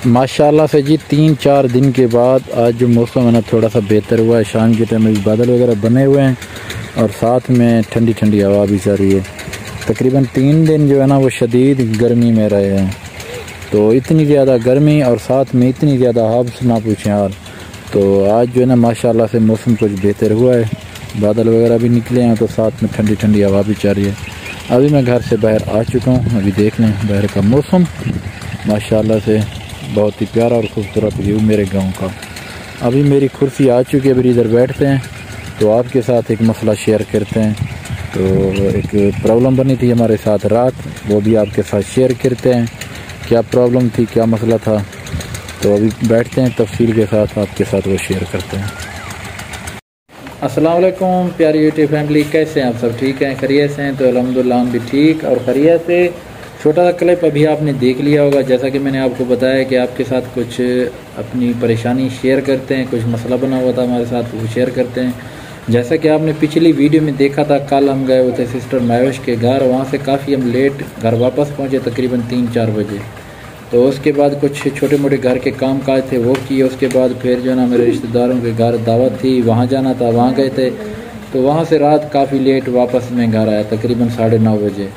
माशाल्लाह से जी 3-4 दिन के बाद आज जो मौसम है ना थोड़ा सा बेहतर हुआ है। शाम के टाइम में बादल वगैरह बने हुए हैं और साथ में ठंडी ठंडी हवा भी चल रही है। तकरीबन 3 दिन जो है ना वो शदीद गर्मी में रहे हैं, तो इतनी ज़्यादा गर्मी और साथ में इतनी ज़्यादा हब्स ना पूछें हाल। तो आज जो है ना माशाल्लाह से मौसम कुछ बेहतर हुआ है, बादल वगैरह भी निकले हैं, तो साथ में ठंडी ठंडी हवा भी चल रही है। अभी मैं घर से बाहर आ चुका हूँ, अभी देख लें बाहर का मौसम माशाल्लाह से बहुत ही प्यारा और ख़ूबसूरत व्यू मेरे गांव का। अभी मेरी कुर्सी आ चुकी है, अभी इधर बैठते हैं तो आपके साथ एक मसला शेयर करते हैं। तो एक प्रॉब्लम बनी थी हमारे साथ रात, वो भी आपके साथ शेयर करते हैं। क्या प्रॉब्लम थी, क्या मसला था, तो अभी बैठते हैं तफसील के साथ आपके साथ वो शेयर करते हैं। अस्सलाम वालेकुम प्यारी यूट्यूब फैमिली, कैसे हैं आप सब? ठीक हैं, खैरियत से हैं? तो अल्हम्दुलिल्लाह हम भी ठीक और खैरियत से। छोटा सा क्लिप अभी आपने देख लिया होगा, जैसा कि मैंने आपको बताया कि आपके साथ कुछ अपनी परेशानी शेयर करते हैं, कुछ मसला बना हुआ था हमारे साथ वो शेयर करते हैं। जैसा कि आपने पिछली वीडियो में देखा था, कल हम गए हुए थे सिस्टर मायूश के घर, वहाँ से काफ़ी हम लेट घर वापस पहुँचे, तकरीबन 3-4 बजे। तो उसके बाद कुछ छोटे मोटे घर के काम काज थे वो किए। उसके बाद फिर जो है ना मेरे रिश्तेदारों के घर दावत थी, वहाँ जाना था, वहाँ गए थे। तो वहाँ से रात काफ़ी लेट वापस मैं घर आया, तकरीबन 9:30 बजे।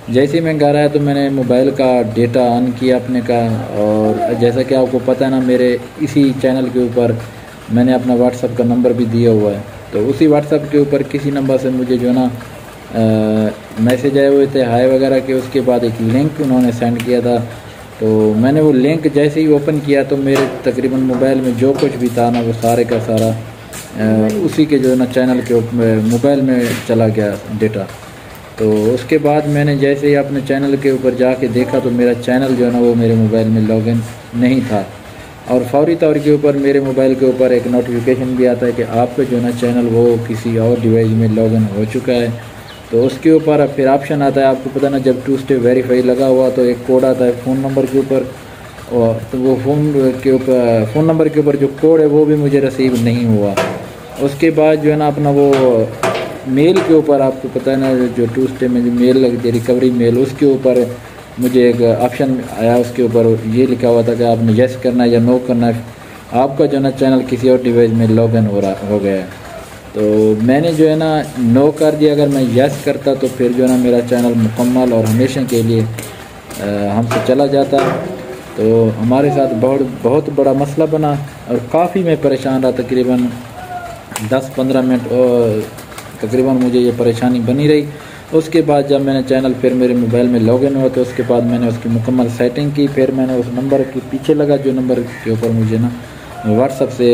जैसे ही मैं घर आया तो मैंने मोबाइल का डेटा ऑन किया अपने का, और जैसा कि आपको पता है ना मेरे इसी चैनल के ऊपर मैंने अपना व्हाट्सअप का नंबर भी दिया हुआ है। तो उसी व्हाट्सअप के ऊपर किसी नंबर से मुझे जो है ना मैसेज आए हुए थे हाय वगैरह के। उसके बाद एक लिंक उन्होंने सेंड किया था, तो मैंने वो लिंक जैसे ही ओपन किया तो मेरे तकरीबन मोबाइल में जो कुछ भी था ना वो सारे का सारा उसी के जो है ना चैनल के मोबाइल में चला गया डेटा। तो उसके बाद मैंने जैसे ही अपने चैनल के ऊपर जाके देखा तो मेरा चैनल जो है ना वो मेरे मोबाइल में लॉगिन नहीं था, और फौरी तौर के ऊपर मेरे मोबाइल के ऊपर एक नोटिफिकेशन भी आता है कि आपका जो है ना चैनल वो किसी और डिवाइस में लॉगिन हो चुका है। तो उसके ऊपर फिर ऑप्शन आता है, आपको पता ना जब 2 स्टेप वेरीफाई लगा हुआ तो एक कोड आता है फ़ोन नंबर के ऊपर, और तो वो फ़ोन नंबर के ऊपर जो कोड है वो भी मुझे रिसीव नहीं हुआ। उसके बाद जो है ना अपना वो मेल के ऊपर, आपको पता है ना जो 2 स्टेप में जो मेल लगती है रिकवरी मेल, उसके ऊपर मुझे एक ऑप्शन आया, उसके ऊपर ये लिखा हुआ था कि आपने येस करना है या नो करना है, आपका जो है ना चैनल किसी और डिवाइस में लॉगिन हो गया है। तो मैंने जो है ना नो कर दिया। अगर मैं यस करता तो फिर जो है ना मेरा चैनल मुकम्मल और हमेशा के लिए हमसे चला जाता। तो हमारे साथ बहुत बड़ा मसला बना और काफ़ी मैं परेशान रहा, तकरीबन 10-15 मिनट और तकरीबन मुझे ये परेशानी बनी रही। उसके बाद जब मैंने चैनल फिर मेरे मोबाइल में लॉगिन हुआ तो उसके बाद मैंने उसकी मुकम्मल सेटिंग की। फिर मैंने उस नंबर के पीछे लगा जो नंबर के ऊपर मुझे ना व्हाट्सअप से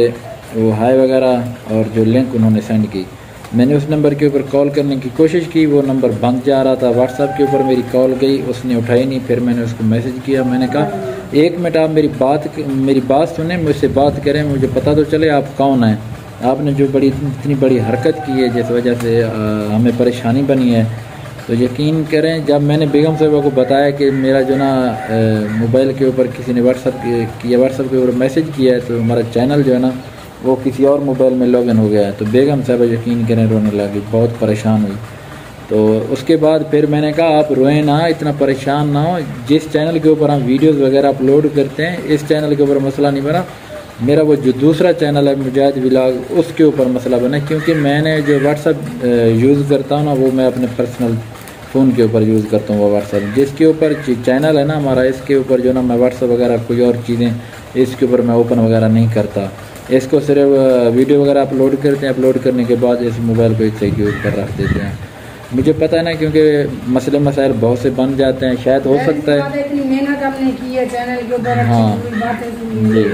वो हाय वगैरह और जो लिंक उन्होंने सेंड की, मैंने उस नंबर के ऊपर कॉल करने की कोशिश की, वो नंबर बंद जा रहा था। व्हाट्सअप के ऊपर मेरी कॉल गई, उसने उठाई नहीं। फिर मैंने उसको मैसेज किया, मैंने कहा 1 मिनट आप मेरी बात सुने, मुझसे बात करें, मुझे पता तो चले आप कौन हैं। आपने जो इतनी बड़ी हरकत की है जिस वजह से हमें परेशानी बनी है, तो यकीन करें जब मैंने बेगम साहिबा को बताया कि मेरा जो ना मोबाइल के ऊपर किसी ने व्हाट्सअप के ऊपर मैसेज किया है, तो हमारा चैनल जो है ना वो किसी और मोबाइल में लॉगिन हो गया है, तो बेगम साहिबा यकीन करें रोने लगी, बहुत परेशान हुई। तो उसके बाद फिर मैंने कहा आप रोएं ना, इतना परेशान ना हो, जिस चैनल के ऊपर हम वीडियोस वगैरह अपलोड करते हैं इस चैनल के ऊपर मसला नहीं बना, मेरा वो जो दूसरा चैनल है मुजाहिद व्लॉग उसके ऊपर मसला बना। क्योंकि मैंने जो व्हाट्सअप यूज़ करता हूँ ना वो मैं अपने पर्सनल फ़ोन के ऊपर यूज़ करता हूँ वो व्हाट्सअप, जिसके ऊपर चैनल है ना हमारा, इसके ऊपर जो ना मैं व्हाट्सअप वगैरह कोई और चीज़ें इसके ऊपर मैं ओपन वगैरह नहीं करता। इसको सिर्फ वीडियो वगैरह अपलोड करते हैं, अपलोड करने के बाद इस मोबाइल को सही के ऊपर रख देते हैं। मुझे पता है ना, क्योंकि मसले मसाइल बहुत से बन जाते हैं, शायद हो सकता है हाँ जी,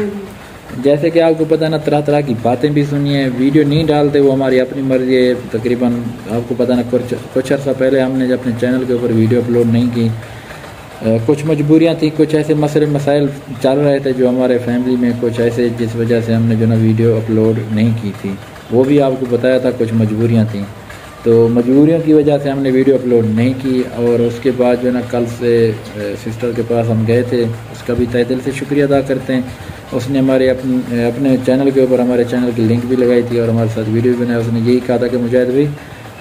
जैसे कि आपको पता है ना तरह तरह की बातें भी सुनी है, वीडियो नहीं डालते वो हमारी अपनी मर्जी है। तकरीबन आपको पता है ना कुछ अर्सा पहले हमने अपने चैनल के ऊपर वीडियो अपलोड नहीं की, कुछ मजबूरियां थी, कुछ ऐसे मसले मसाइल चल रहे थे जो हमारे फैमिली में कुछ ऐसे, जिस वजह से हमने जो ना वीडियो अपलोड नहीं की थी, वो भी आपको बताया था, कुछ मजबूरियां थी। तो मजबूरियों की वजह से हमने वीडियो अपलोड नहीं की। और उसके बाद जो ना कल से सिस्टर के पास हम गए थे, उसका भी तहे दिल से शुक्रिया अदा करते हैं। उसने हमारे अपने चैनल के ऊपर हमारे चैनल की लिंक भी लगाई थी और हमारे साथ वीडियो भी बनाया। उसने यही कहा था कि मुजाहिद भाई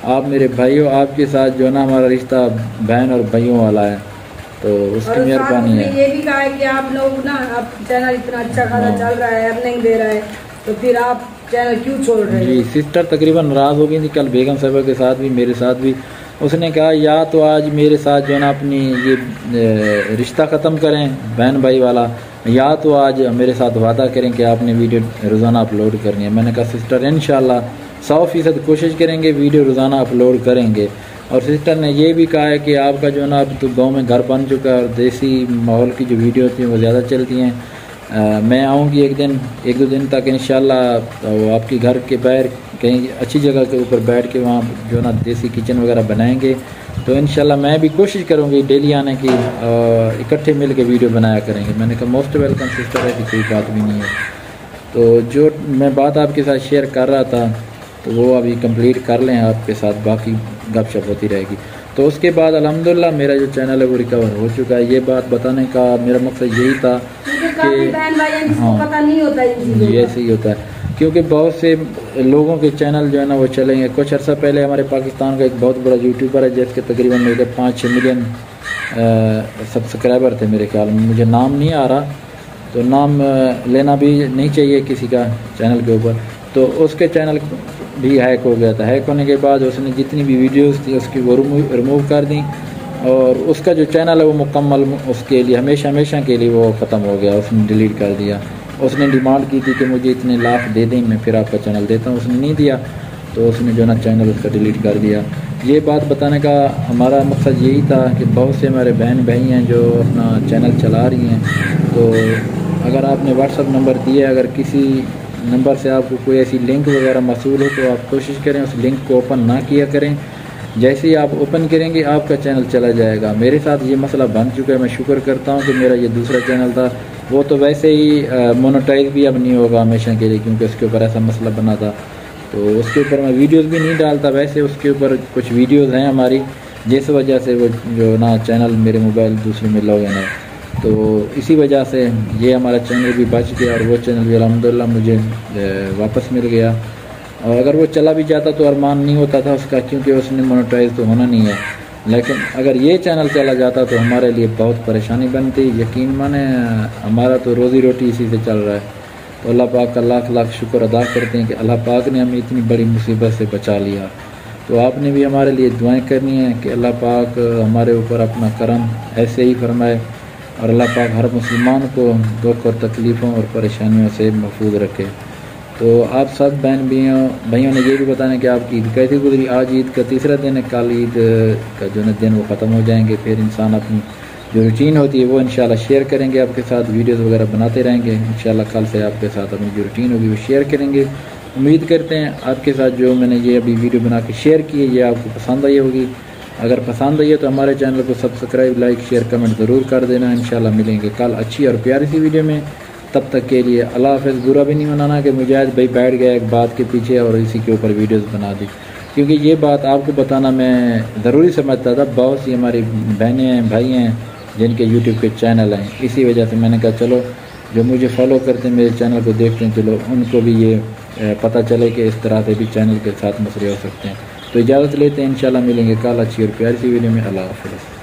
आप मेरे भाई हो, आपके साथ जो ना हमारा रिश्ता बहन और भाइयों वाला है। तो उसकी मेहरबानी है। ये भी कहा है कि आप लोग ना, आप चैनल इतना अच्छा खासा चल रहा है, अर्निंग दे रहा है, तो फिर आप चैनल क्यों छोड़ रहे हैं? जी, सिस्टर तकरीबन नाराज़ हो गई थी कल बेगम साहबा के साथ भी, मेरे साथ भी। उसने कहा या तो आज मेरे साथ जो है ना अपनी ये रिश्ता ख़त्म करें बहन भाई वाला, या तो आज मेरे साथ वादा करें कि आपने वीडियो रोज़ाना अपलोड करनी है। मैंने कहा सिस्टर इंशाल्लाह 100% कोशिश करेंगे, वीडियो रोज़ाना अपलोड करेंगे। और सिस्टर ने ये भी कहा है कि आपका जो है ना अब तो गाँव में घर बन चुका है और देसी माहौल की जो वीडियो होती हैं वो ज़्यादा चलती हैं। मैं आऊँगी एक दो दिन तक इंशाल्लाह, तो आपके घर के बाहर कहीं अच्छी जगह के ऊपर बैठ के वहाँ जो ना देसी किचन वगैरह बनाएंगे। तो इंशाल्लाह मैं भी कोशिश करूँगी डेली आने की, इकट्ठे मिल के वीडियो बनाया करेंगे। मैंने कहा मोस्ट वेलकम सिस्टर है कि कोई बात भी नहीं है। तो जो मैं बात आपके साथ शेयर कर रहा था तो वो अभी कंप्लीट कर लें आपके साथ, बाकी गपशप होती रहेगी। तो उसके बाद अल्हम्दुलिल्लाह मेरा जो चैनल है वो रिकवर हो चुका है। ये बात बताने का मेरा मकसद यही था कि हाँ पता नहीं होता ये ऐसे ही होता है, क्योंकि बहुत से लोगों के चैनल जो है ना वो चलेंगे। कुछ अर्सा पहले हमारे पाकिस्तान का एक बहुत बड़ा यूट्यूबर है जिसके तकरीबन मेरे 5-6 मिलियन सब्सक्राइबर थे मेरे ख्याल में, मुझे नाम नहीं आ रहा, तो नाम लेना भी नहीं चाहिए किसी का चैनल के ऊपर। तो उसके चैनल भी हैक हो गया था। हैक होने के बाद उसने जितनी भी वीडियोस थी उसकी वो रिमूव कर दी, और उसका जो चैनल है वो मुकम्मल उसके लिए हमेशा के लिए वो ख़त्म हो गया, उसने डिलीट कर दिया। उसने डिमांड की थी कि मुझे इतने लाख दे दें मैं फिर आपका चैनल देता हूँ, उसने नहीं दिया, तो उसने जो ना चैनल उसका डिलीट कर दिया। ये बात बताने का हमारा मकसद यही था कि बहुत से हमारे बहन भाई हैं जो अपना चैनल चला रही हैं। तो अगर आपने व्हाट्सअप नंबर दिया, अगर किसी नंबर से आपको कोई ऐसी लिंक वगैरह मसूल हो तो आप कोशिश करें उस लिंक को ओपन ना किया करें। जैसे ही आप ओपन करेंगे आपका चैनल चला जाएगा। मेरे साथ ये मसला बन चुका है। मैं शुक्र करता हूँ कि मेरा ये दूसरा चैनल था, वो तो वैसे ही मोनेटाइज भी अब नहीं होगा हमेशा के लिए, क्योंकि उसके ऊपर ऐसा मसला बना था। तो उसके ऊपर मैं वीडियोस भी नहीं डालता, वैसे उसके ऊपर कुछ वीडियोस हैं हमारी, जिस वजह से वो जो ना चैनल मेरे मोबाइल दूसरे में लॉग इन है। तो इसी वजह से ये हमारा चैनल भी बच गया और वो चैनल भी अल्हम्दुलिल्लाह मुझे वापस मिल गया। और अगर वो चला भी जाता तो अरमान नहीं होता था उसका, क्योंकि उसने मोनेटाइज तो होना नहीं है। लेकिन अगर ये चैनल चला जाता तो हमारे लिए बहुत परेशानी बनती। यकीन माने हमारा तो रोज़ी रोटी इसी से चल रहा है। तो अल्लाह पाक का लाख लाख शुक्र अदा करते हैं कि अल्लाह पाक ने हमें इतनी बड़ी मुसीबत से बचा लिया। तो आपने भी हमारे लिए दुआएं करनी है कि अल्लाह पाक हमारे ऊपर अपना करम ऐसे ही फरमाए और अल्लाह पाक हर मुसलमान को दुख और तकलीफ़ों और परेशानियों से महफूज रखे। तो आप सब बहन भाइयों ने ये भी बताना कि आपकी ईद कैसी गुजरी। आज ईद का तीसरा दिन है, कल ईद का जो दिन वो ख़त्म हो जाएंगे, फिर इंसान अपनी जो रूटीन होती है वो इंशाल्लाह शेयर करेंगे आपके साथ, वीडियोस वगैरह बनाते रहेंगे। इंशाल्लाह कल से आपके साथ अपनी जो रूटीन होगी वो शेयर करेंगे। उम्मीद करते हैं आपके साथ जो मैंने ये अभी वीडियो बना के शेयर की है ये आपको पसंद आई होगी। अगर पसंद आई है तो हमारे चैनल को सब्सक्राइब, लाइक, शेयर, कमेंट ज़रूर कर देना। इंशाल्लाह मिलेंगे कल अच्छी और प्यारी सी वीडियो में। तब तक के लिए अल्लाह हाफ़िज़। बुरा भी नहीं मनाना कि मुजाहिद भाई बैठ गया एक बात के पीछे और इसी के ऊपर वीडियोस बना दी, क्योंकि ये बात आपको बताना मैं ज़रूरी समझता था। बहुत सी हमारी बहनें हैं, भाई हैं जिनके यूट्यूब के चैनल हैं, इसी वजह से मैंने कहा चलो जो मुझे फॉलो करते हैं, मेरे चैनल को देखते हैं, चलो उनको भी ये पता चले कि इस तरह से भी चैनल के साथ मसले हो सकते हैं। तो इजाज़त लेते हैं, इंशाल्लाह मिलेंगे कल अच्छी और प्यारी सी वीडियो में। अल्लाह हाफ़िज़।